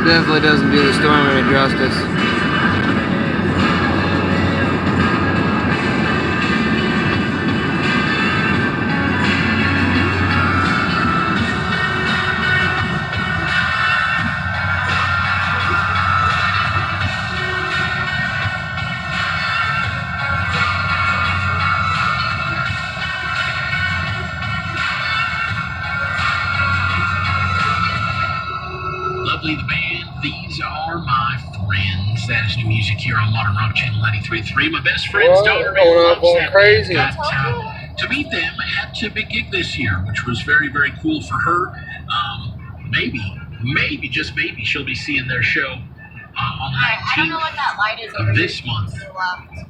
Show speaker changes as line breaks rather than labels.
Definitely doesn't do the storm any justice.
Lovely, the band. These are my friends. That is new music here on Modern Rock Channel 93.3. My best friend's daughter
Going off on crazy.
got to meet them at a big gig this year, which was very, very cool for her. Maybe, just maybe, she'll be seeing their show on the 19th of this month.